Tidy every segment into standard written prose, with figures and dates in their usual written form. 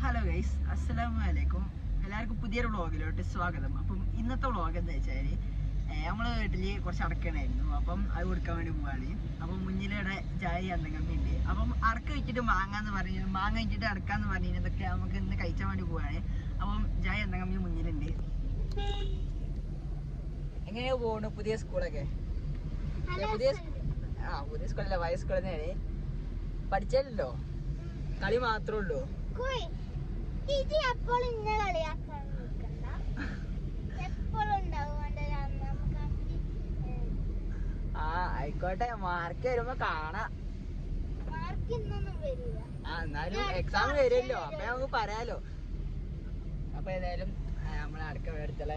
Hello guys, അസ്സലാമു അലൈക്കും. എല്ലാവർക്കും പുതിയൊരു വ്ളോഗിലോട്ട് സ്വാഗതം. അപ്പം ഇന്നത്തെ വ്ളോഗ് എന്താ വെച്ചാൽ നമ്മളെ വീട്ടിൽ കുറച്ച് അടക്കണായിരുന്നു. അപ്പം അത് കൊടുക്കാൻ വേണ്ടി പോവാണ്. അപ്പം മുന്നിലൂടെ ചായ എന്തെങ്കിലും ഉണ്ട്. അപ്പം അടക്ക വെച്ചിട്ട് മാങ്ങാന്ന് പറഞ്ഞു, മാങ്ങ വെച്ചിട്ട് അടക്കാന്ന് പറഞ്ഞു. ഇതൊക്കെ നമുക്ക് ഇന്ന് കഴിച്ചാൻ വേണ്ടി പോവാണ്. അപ്പം ചായ എന്തെങ്കിലും മുന്നിലുണ്ട്. എങ്ങനെയാ പോകണു പുതിയ സ്കൂളൊക്കെ? പുതിയ സ്കൂളല്ല, പഴയ സ്കൂൾ തന്നെയാണ്. പഠിച്ചല്ലോ, കളി മാത്രമേ ഉള്ളൂ. ആയിക്കോട്ടെ, മാർക്ക് വരുമ്പോ കാണാം. എന്നാലും എക്സാം വരുമല്ലോ, അപ്പൊ നമുക്ക് പറയാലോ. അപ്പൊ ഏതായാലും നമ്മളെ അടുക്ക അടുത്തുള്ള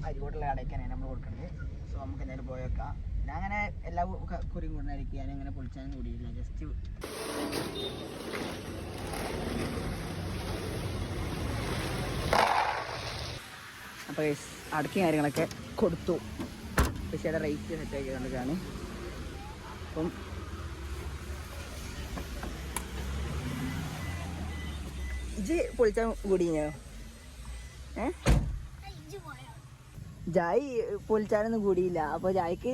അരികോട്ടുള്ള കടയ്ക്കാണ് നമ്മൾ കൊടുക്കുന്നത്. സോ നമുക്ക് എന്തായാലും പോയേക്കാം. ഞാൻ അങ്ങനെ എല്ലാ കുറിയും കൊണ്ടായിരിക്കും, ഞാൻ അങ്ങനെ പൊളിച്ചാനും കൂടിയില്ല. ജസ്റ്റ് അപ്പോൾ അടക്കയും കാര്യങ്ങളൊക്കെ കൊടുത്തു. പക്ഷേ അവിടെ റേറ്റ് സെറ്റാക്കി കണ്ടിട്ടാണ്. അപ്പം ഇജ് പൊളിച്ചാൻ കൂടിയോ? ജായി പൊളിച്ചാനൊന്നും കൂടിയില്ല. അപ്പൊ ജായിക്ക്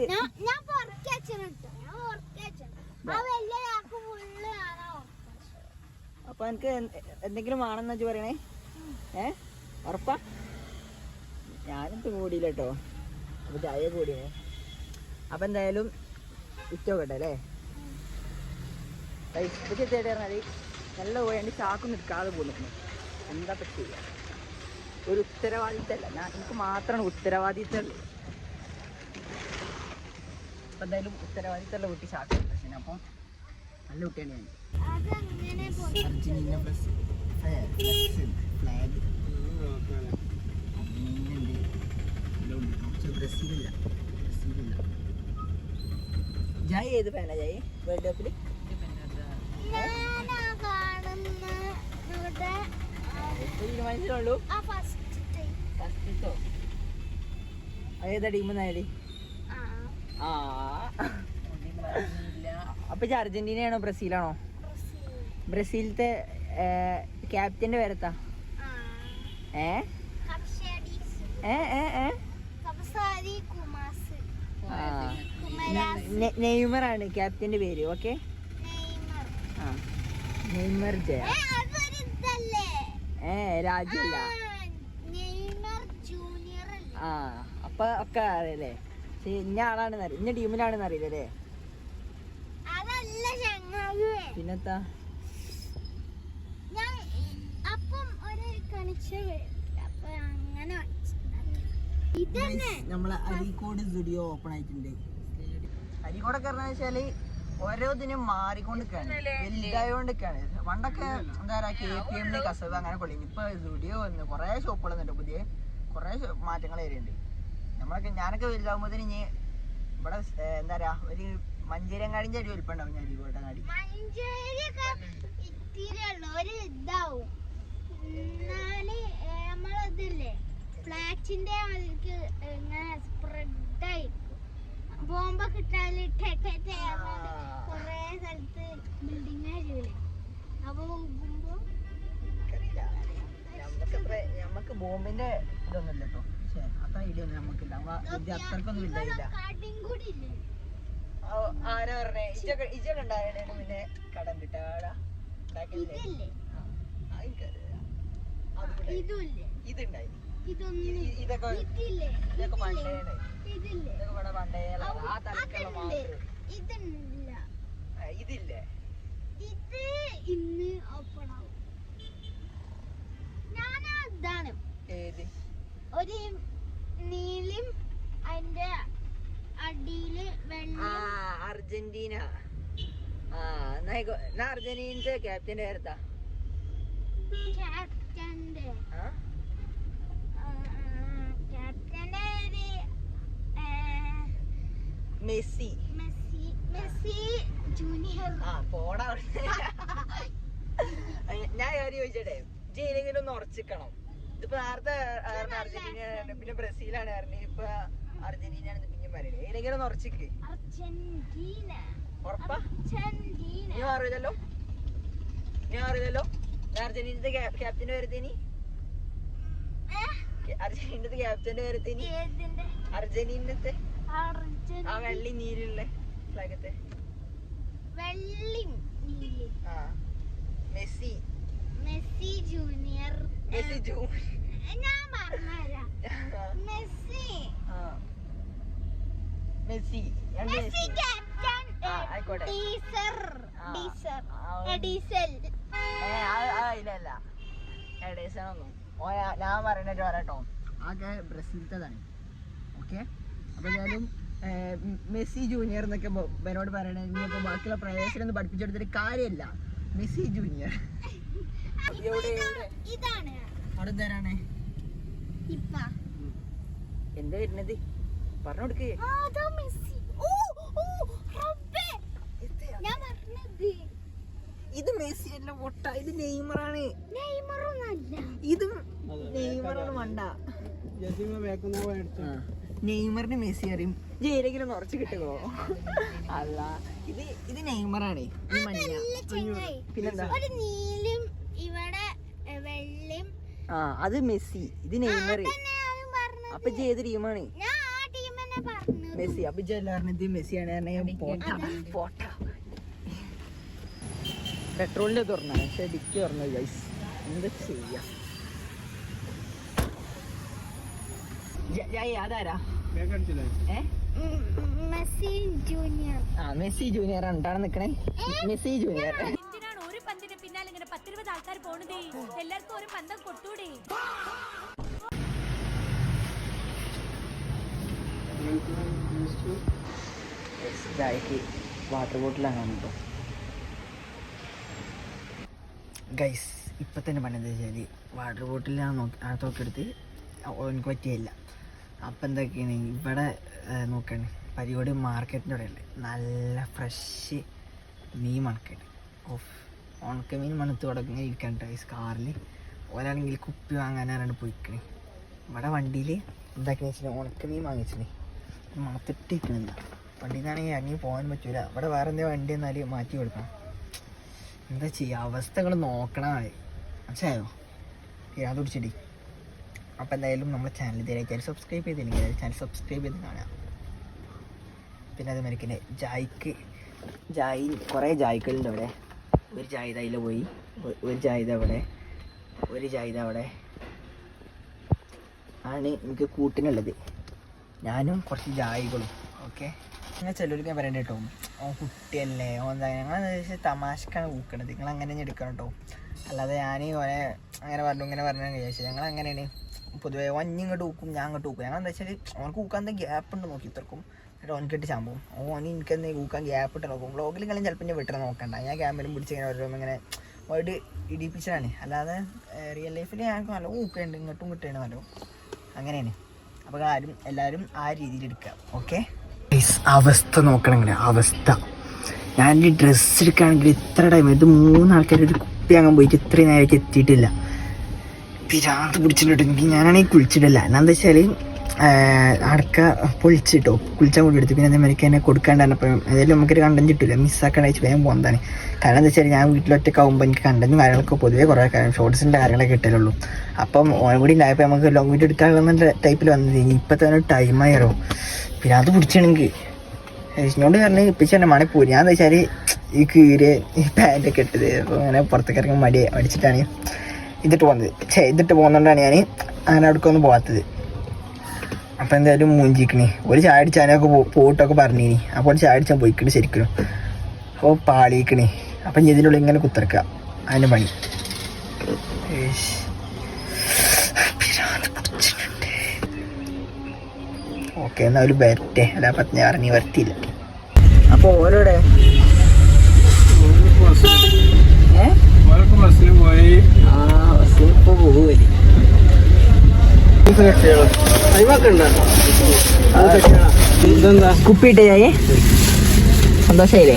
അപ്പൊ എനിക്ക് എന്തെങ്കിലും ആണെന്ന് വെച്ച് പറയണേ. ഉറപ്പാ? ഞാനിത് കൂടിയില്ല കേട്ടോ. അപ്പൊ ചായ കൂടിയേ. അപ്പൊ എന്തായാലും ഉച്ചോക്കട്ടെ അല്ലേ? ഉച്ചത്തേട്ട് പറഞ്ഞാൽ നല്ല പോയാണ്ട് ചാക്കൊന്നും എടുക്കാതെ പോകുന്നു. എന്താ പറ്റില്ല, ഒരു ഉത്തരവാദിത്തമല്ല. എനിക്ക് മാത്രമാണ് ഉത്തരവാദിത്തമുള്ളൂ. അപ്പൊ എന്തായാലും ഉത്തരവാദിത്തമുള്ള കുട്ടി ചാക്ക്. അപ്പം നല്ല കുട്ടിയാണ് ഞാൻ. Argentina flag ബ്രസീലില്ല. ജായി ഏത് ഫാനാ? ജായി വേൾഡ് കപ്പില് തീരുമാനിച്ചിട്ടുള്ളൂ. ഏതാ ടീം നേടി? അപ്പൊ അർജന്റീനയാണോ ബ്രസീലാണോ? ബ്രസീലത്തെ ക്യാപ്റ്റന്റെ പേരെത്താ? നെയ്മർ ആണ് ക്യാപ്റ്റന്റെ പേര്. ഓക്കെ, നെയ്മർ ജയ. രാജ്യല്ല. അപ്പൊ ഒക്കെ അറിയല്ലേ? ഇന്ന ആളാണെന്ന് അറിയാം, ഇന്ന ടീമിലാണെന്ന് അറിയില്ലല്ലേ? പിന്നെത്താ? നമ്മളെ അരീക്കോട് സ്റ്റുഡിയോ ഓപ്പൺ ആയിട്ടുണ്ട്. അരീക്കോടൊക്കെ പറഞ്ഞാൽ വെച്ചാല് ഓരോ ദിനം മാറിക്കൊണ്ടിരിക്കുകയാണ്, വലുതായോണ്ടിരിക്കുകയാണ്. പണ്ടൊക്കെ എന്താ പറയാ, KPM, കസബ് അങ്ങനെ കൊള്ളിന്. ഇപ്പൊ സ്റ്റുഡിയോ വന്ന് കുറെ ഷോപ്പുകൾ വന്നിട്ട്, പുതിയ കുറെ മാറ്റങ്ങൾ വരുന്നുണ്ട്. ഞാനൊക്കെ വലുതാകുമ്പോഴത്തേന് ഇനി ഇവിടെ എന്താ പറയാ, ഒരു മഞ്ചേരിയങ്ങാടിന്റെ അടി വലിപ്പുണ്ടാവും. ഞാൻ അരീക്കോട്ടങ്ങാടി ഫ്ലാറ്റിന്റെ ഇങ്ങനെ സ്പ്രെഡ് ആയിരിക്കും. ബോംബൊക്കെ ഇട്ടാല് കൊറേ സ്ഥലത്ത് ബിൽഡിംഗ് ആയിരിക്കില്ലേ? അപ്പൊ നോക്കുമ്പോ നമുക്ക് ബോംബിന്റെ ഇതൊന്നും ഇല്ല കേട്ടോ. പക്ഷെ അത്ര ഐഡിയ ഒന്നും നമുക്കില്ല. അത്രക്കൊന്നും ഇല്ല. ആരാ പറഞ്ഞേ? ഇജൊക്കെ ഉണ്ടായിരുന്നു പിന്നെ കടം കിട്ടാടാ ഇതുണ്ടായി. ഇതൊക്കെ പണ്ടേണ്. ഇതൊക്കെ ഇവിടെ പണ്ടേ ആ തലക്കുള്ള മാത്രം. ഇതില്ലേ? ഇത് ഇന്ന് ഓപ്പൺ ആവും. ഞാനതാണ് ഏത് ഒരു നീലും അതിന്റെ അടിയില് വെള്ള. അർജന്റീന. അർജന്റീനത്തെ ക്യാപ്റ്റന്റെ പേരെത്താ? ക്യാപ്റ്റന്റെ മെസ്സി. Messi junior. പോടാ. ഞാൻ കാര്യം ചോദിച്ചേ, ജയിലെങ്കിലും ഒന്ന് ഉറച്ചിക്കണം. ഇതിപ്പോ നേരത്തെ അർജന്റീന, പിന്നെ ബ്രസീലാണ് പറഞ്ഞത്, ഇപ്പൊ അർജന്റീനയാണ് പിന്നെയും പറയുന്നത്. ഏതെങ്കിലും ഒന്ന് ഉറച്ചിക്ക്. അർജന്റീന ഉറപ്പാ? നീ അറിയില്ലല്ലോ? അർജന്റീനത്തെ ക്യാപ്റ്റന്റെ പേരത്തേനി അർജന്റീനത്തെ ക്യാപ്റ്റന്റെ പേരത്തേനി അർജന്റീനത്തെ ആ വെള്ളി നീലുള്ള ഫ്ലാഗത്തെ മെസ്സി മെസ്സി ജൂനിയർ മെസ്സി ഞാൻ പറഞ്ഞുതരാം മെസ്സി മെസ്സി ക്യാപ്റ്റൻ ആയിക്കോട്ടെ ഡീസൽ ഇല്ല എഡേസണൊന്നും ഞാൻ പറഞ്ഞിട്ട് പറയാട്ടോ ആകെ ബ്രസീലത്തേതാണ്. ഓക്കെ, അപ്പൊ ഞാനും മെസ്സി ജൂനിയർ എന്നൊക്കെ എന്നോട് പറയണേ. ഇനിയിപ്പോ ബാക്കിയുള്ള പ്രവേശനൊന്നും പഠിപ്പിച്ചെടുത്തിട്ട് കാര്യമില്ല. മെസ്സി ജൂനിയർ ഇതാണ് അവിടെ തരാണേ എന്താ വരുന്നത് പറഞ്ഞു കൊടുക്കേ. ഇത് മെസ്സി അല്ല പൊട്ട, ഇത് നെയ്മറാണ്. ഇത് നെയ്മറാണ് മണ്ട. നെയ്മറിന് മെസ്സി അറിയും. ജയിലെങ്കിലും ഉറച്ചു കിട്ടുമോ? അല്ല, ഇത് നെയ്മറാണ്. പിന്നെന്താ അത് മെസ്സി, ഇത് നെയ്മർ. അപ്പൊ ഏത് ടീമാണ്? മെസ്സി. അപ്പൊ എല്ലാവരും ഇത് മെസ്സിയാണ്. പോട്ട പെട്രോളിന്റെ തുറന്ന പക്ഷെ ഡിക്കി തുറന്നത് ഗൈസ്. എന്താ ചെയ്യാ? അതാരാ? Messi junior. മെസ്സി ജൂനിയർ ഉണ്ടാണ് നിക്കണേ. Messi junior. ഒരു പന്തിന് പിന്നാലെ ഇങ്ങനെ 10-20 ആൾക്കാർ പോണതേ. എല്ലാവർക്കും ഒരു പന്തം കൊട്ടൂടെ. വാട്ടർ ബോട്ടിലാണ് കേട്ടോ ഗൈസ്. ഇപ്പം തന്നെ പണിയെന്താ വെച്ചാൽ വാട്ടർ ബോട്ടിലാണ് നോക്കിയെടുത്ത് എനിക്ക് പറ്റിയില്ല. അപ്പം എന്തൊക്കെയാണ് ഇവിടെ നോക്കുകയാണ് പരിപാടി മാർക്കറ്റിൻ്റെ അവിടെ ഉണ്ട്. നല്ല ഫ്രഷ് മീൻ മണക്കുണ്ട്. ഓഫ്, ഉണക്കമീൻ മണത്ത് തുടങ്ങി ഇരിക്കണ്ട ഗൈസ്. കാറിൽ ഒരാണെങ്കിൽ കുപ്പി വാങ്ങാനാണ് പോയിക്കണേ. ഇവിടെ വണ്ടിയിൽ എന്താക്കിയെന്ന് വെച്ചാൽ ഉണക്കമീൻ വാങ്ങിച്ചിട്ടേ മണത്തിട്ടിരിക്കണില്ല. വണ്ടിയിൽ നിന്നാണെങ്കിൽ ഇറങ്ങി പോകാൻ പറ്റൂല. ഇവിടെ വേറെ എന്തെങ്കിലും വണ്ടി എന്നാൽ മാറ്റി കൊടുക്കണം. എന്താ ചെയ്യുക, അവസ്ഥകൾ നോക്കണമാണ്. മനസ്സിലായോ? അത് പിടിച്ചിടി. അപ്പോൾ എന്തായാലും നമ്മുടെ ചാനൽ ഇതുവരെയായിട്ട് സബ്സ്ക്രൈബ് ചെയ്തില്ലെങ്കിൽ ചാനൽ സബ്സ്ക്രൈബ് ചെയ്ത് കാണാം. പിന്നെ അതേമാതിരി ജായി കുറേ ജായ്ക്കളുണ്ട് അവിടെ. ഒരു ജായിത അതിൽ പോയി, ഒരു ജായിത അവിടെ, ഒരു ജായിത അവിടെ ആണ് എനിക്ക് കൂട്ടിനുള്ളത്. ഞാനും കുറച്ച് ജായികളും. ഓക്കെ, ഞാൻ ചിലർക്ക് ഞാൻ പറയണ്ട കേട്ടോ, ഓൻ കുട്ടിയല്ലേ, ഓൻ എന്താ ഞങ്ങളെന്താ വെച്ചാൽ തമാശക്കാണ് ഊക്കണത്. നിങ്ങൾ അങ്ങനെ തന്നെ എടുക്കണം കേട്ടോ. അല്ലാതെ ഞാൻ ഓനെ അങ്ങനെ പറഞ്ഞു ഇങ്ങനെ പറഞ്ഞാൽ വിചാരിച്ചത്. ഞങ്ങൾ അങ്ങനെയാണ് പൊതുവേ. ഓൻ ഇങ്ങോട്ട് ഊക്കും, ഞാൻ അങ്ങോട്ട് ഊക്കും. ഞങ്ങൾ എന്താ വെച്ചാൽ ഓനക്ക് ഊക്കാൻ എന്താ ഗ്യാപ്പ് ഉണ്ട് നോക്കി ഇത്രക്കും. എന്നിട്ട് ഓനക്കിട്ട് ചാമ്പും. ഓന് എനിക്കെന്താ ഊക്കാൻ ഗ്യാപ്പ് ഇട്ട് നോക്കും. വ്ളോഗിൽ കളി ചിലപ്പോൾ ഞാൻ വിട്ടിട്ട് നോക്കണ്ട. ഞാൻ ക്യാമറയും പിടിച്ച് ഇങ്ങനെ ഓരോന്നും ഇങ്ങനെ ഒരു ഇടിപ്പിച്ചതാണ്. അല്ലാതെ റിയൽ ലൈഫിൽ ഞങ്ങൾക്ക് നല്ല ഊക്കുണ്ട്, ഇങ്ങോട്ടും കിട്ടുകയാണ് നല്ലോ. അങ്ങനെയാണ്. അപ്പോൾ എല്ലാവരും ആ രീതിയിൽ എടുക്കുക. ഓക്കെ, അവസ്ഥ നോക്കണമെങ്കിൽ അവസ്ഥ. ഞാൻ ഡ്രസ്സ് എടുക്കുകയാണെങ്കിൽ ഇത്ര ടൈം, ഇത് 3 ആൾക്കാർ ഒരു കുപ്പി അങ്ങ് പോയിട്ട് ഇത്രയും നേരത്തേക്ക് എത്തിയിട്ടില്ല. പിരാന്ത് പിടിച്ചിട്ട് എനിക്ക് ഞാനാണെങ്കിൽ കുളിച്ചിട്ടില്ല. എന്നാന്ന് വെച്ചാൽ അടക്ക പൊളിച്ചിട്ടോ കുളിച്ചാൽ കൂടി എടുത്തു. പിന്നെ അതേമാതിരിക്ക് എന്നെ കൊടുക്കാണ്ടായിരുന്നപ്പോൾ ഏതായാലും നമുക്കൊരു കണ്ടന്റ് കിട്ടില്ല, മിസ്സാക്കാൻ അയച്ച് വേഗം പോകുന്നതാണ്. കാരണം എന്താ വെച്ചാൽ ഞാൻ വീട്ടിലൊറ്റയ്ക്ക് ആകുമ്പോൾ എനിക്ക് കണ്ടന്റും കാര്യങ്ങളൊക്കെ പൊതുവേ കുറേ കാര്യം ഷോർട്സിൻ്റെ കാര്യങ്ങളൊക്കെ കിട്ടലുള്ളൂ. അപ്പം ഓൺ കൂടി ഉണ്ടായപ്പോൾ നമുക്ക് ലോങ് വീഡിയോ എടുക്കാനുള്ള ടൈപ്പിൽ വന്നത്. ഇനി ഇപ്പം തന്നെ ടൈമായിരോ പിന്നെ അത് പിടിച്ചാണെങ്കിൽ എന്നോട് പറഞ്ഞ് ഇപ്പിച്ച് തന്നെ മണി പോയി. ഞാൻ എന്താ വെച്ചാൽ ഈ കീര് ഈ പാൻറ്റൊക്കെ ഇട്ടത് അപ്പോൾ അങ്ങനെ പുറത്തേക്ക് ഇറങ്ങി മടിച്ചിട്ടാണ് ഇതിട്ട് പോകുന്നത്. ഇതിട്ട് പോകുന്നതുകൊണ്ടാണ് ഞാൻ അങ്ങനെ അവിടേക്കൊന്നും പോകാത്തത്. അപ്പം എന്തായാലും മൂഞ്ചിക്കണേ. ഒരു ചായ അടിച്ചാനൊക്കെ പോയിട്ടൊക്കെ പറഞ്ഞിനി. അപ്പോൾ ചായ അടിച്ചാൽ പോയിക്കണേ ശരിക്കും. അപ്പോൾ പാളിയിക്കണേ. അപ്പം ഇതിനുള്ളിൽ ഇങ്ങനെ കുത്തിറക്കുക, അതിന് പണി. ഓക്കെ, എന്നാൽ ഒരു വരട്ടെ. അല്ല അപ്പം ഞാൻ ഇറങ്ങി വരത്തില്ല. അപ്പോൾ ഓരോടെ ബസ്സിൽ പോയി. ബസ്സിൽ ഇപ്പോൾ പോകുമല്ലേ. കുപ്പിയിട്ടേ ചായേ സന്തോഷായില്ലേ?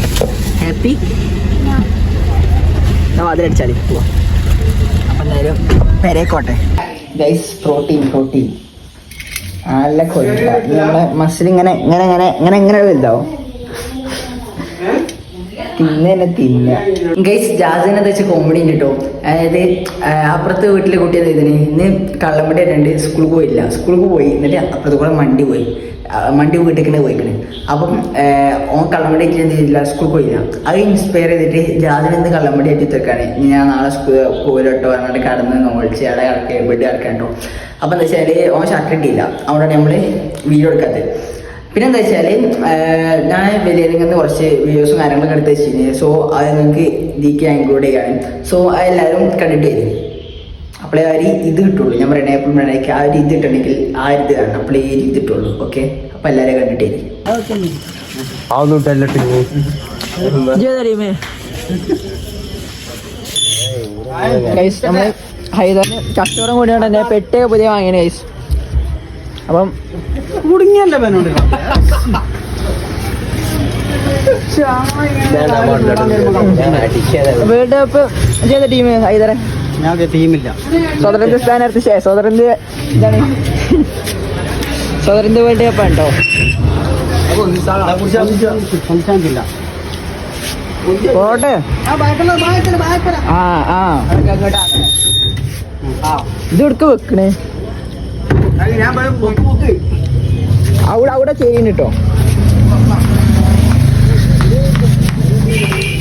ഹാപ്പി? ഞാൻ അതിലടിച്ചാലേ പോവാ. അപ്പം എന്തായാലും പെരേക്കോട്ടെ ഗൈസ്. പ്രോട്ടീൻ നല്ല കൊഴുത്ത നമ്മളെ മസിൽ ഇങ്ങനെ വലുതാവും. തിന്നെ ഗൈസ് ജാസിനെ വെച്ച് കോമഡി ഉണ്ട് കേട്ടോ. അതായത് അപ്പുറത്തെ വീട്ടിലെ കുട്ടി എന്താ ഇതിന് ഇന്ന് കള്ളമ്പടി ആയിട്ടുണ്ട്, സ്കൂളിൽ പോയില്ല. സ്കൂളിൽ പോയി എന്നിട്ട് അപ്പുറത്ത് കൂടെ മണ്ടി പോയി, മണ്ടി വീട്ടിലേക്ക് പോയിക്കണ്. അപ്പം ഓൻ കള്ളമ്പടി ആയിട്ട് എന്ത് ചെയ്തില്ല, സ്കൂളിൽ പോയില്ല. അത് ഇൻസ്പയർ ചെയ്തിട്ട് ജാസിന് എന്ത് കള്ളമ്പടി ആയിട്ട് തീർക്കാണ്. ഞാൻ നാളെ സ്കൂൾ പോയിട്ടോ പറഞ്ഞിട്ട് കടന്ന് നോളിച്ച് അവിടെ കിടക്കുക ബെഡ് കിടക്കാണ്ടോ. അപ്പം എന്താ വെച്ചാൽ ഓൻ ഷർട്ട് കിട്ടിയില്ല, അവിടെ നമ്മൾ വീഡിയോ എടുക്കാത്തത്. പിന്നെ എന്താ വെച്ചാൽ ഞാൻ വലിയ കുറച്ച് വീഡിയോസും കാര്യങ്ങളൊക്കെ എടുത്ത് വെച്ചിരുന്നു. സോ അത് നിങ്ങൾക്ക് ഇതിക്ക് ഇൻക്ലൂഡ് ചെയ്യാണ്. സോ അതെല്ലാവരും കണ്ടിട്ട് വരും. അപ്പോഴേ ആ ഇത് കിട്ടുള്ളൂ. ഞാൻ പറയണേ എപ്പോഴും പറയണേക്ക് ആ ഒരു ഇത് കിട്ടണമെങ്കിൽ ആ ഒരു ഇത് കാണണം, അപ്പോഴേ ഈ ഇത് കിട്ടുള്ളൂ. ഓക്കെ, അപ്പം എല്ലാവരും കണ്ടിട്ട് വരും. നമ്മൾ ഹൈദറിന് കച്ചവടം കൂടിയാണ് തന്നെ പെട്ടേ പുതിയ വാങ്ങിയ ഗൈസ്. അപ്പം കുടുങ്ങിയല്ലേ പേനോട് വേൾഡ് കപ്പ് ചെയ്ത ടീം ഹൈദറെ. ഞാൻ ടീമില്ല. സ്വതന്ത്ര സ്ഥാനാർത്ഥി സ്വതന്ത്ര ഇതാണ് സ്വതന്ത്ര വേൾഡ് കപ്പ് ഉണ്ടോ? സംശയമില്ല. പോട്ടെ. ഇത് എടുക്ക വെക്കണേ അവിടെ ചെയ്യുന്നു കേട്ടോ.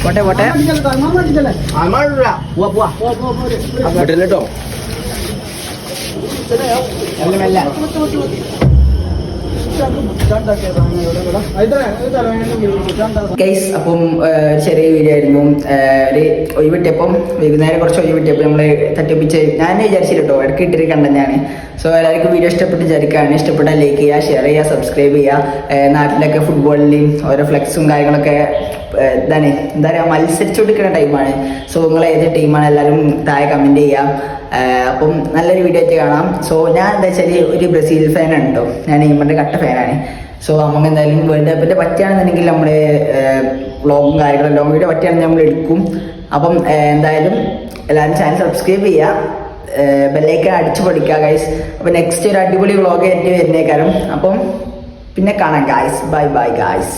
പോട്ടെ പോട്ടെ കേട്ടോ. ഗൈസ്, അപ്പം ചെറിയ വീഡിയോ ആയിരുന്നു. ഒരു ഒഴിവിട്ടപ്പം വൈകുന്നേരം കുറച്ച് ഒഴിവിട്ടപ്പോൾ നമ്മൾ തട്ടിപ്പിച്ച് ഞാൻ വിചാരിച്ചില്ല കേട്ടോ, ഇടയ്ക്ക് ഇട്ടിട്ട് കണ്ടെന്നാണ്. സോ എല്ലാവർക്കും വീഡിയോ ഇഷ്ടപ്പെട്ട് വിചാരിക്കുകയാണ്. ഇഷ്ടപ്പെട്ടാൽ ലൈക്ക് ചെയ്യുക, ഷെയർ ചെയ്യുക, സബ്സ്ക്രൈബ് ചെയ്യുക. നാട്ടിലൊക്കെ ഫുട്ബോളിലെയും ഓരോ ഫ്ലെക്സും കാര്യങ്ങളൊക്കെ എന്താ പറയുക മത്സരിച്ചു കൊടുക്കുന്ന ടൈമാണ്. സോ നിങ്ങൾ ഏത് ടീമാണ് എല്ലാവരും താഴെ കമൻറ്റ് ചെയ്യുക. അപ്പം നല്ലൊരു വീഡിയോ ആയിട്ട് കാണാം. സോ ഞാൻ എന്താ വെച്ചാൽ ഒരു ബ്രസീൽ ഫാനാണ് കേട്ടോ. ഞാൻ നെയ്മറിൻ്റെ കട്ട ഫാനാണ്. സോ നമുക്ക് എന്തായാലും വേൾഡ് കപ്പിൻ്റെ പറ്റുകയാണെന്നുണ്ടെങ്കിൽ നമ്മൾ വ്ളോഗും കാര്യങ്ങളും ലോങ് വീഡിയോ പറ്റുകയാണെങ്കിൽ നമ്മൾ എടുക്കും. അപ്പം എന്തായാലും എല്ലാവരും ചാനൽ സബ്സ്ക്രൈബ് ചെയ്യുക, ബെല്ലൈക്കൺ അടിച്ചു പൊടിക്കുക ഗൈസ്. അപ്പം നെക്സ്റ്റ് ഒരു അടിപൊളി വ്ളോഗ് ആയിട്ട് വരുന്നേക്കാരം. അപ്പം പിന്നെ കാണാം ഗൈസ്. Bye bye guys.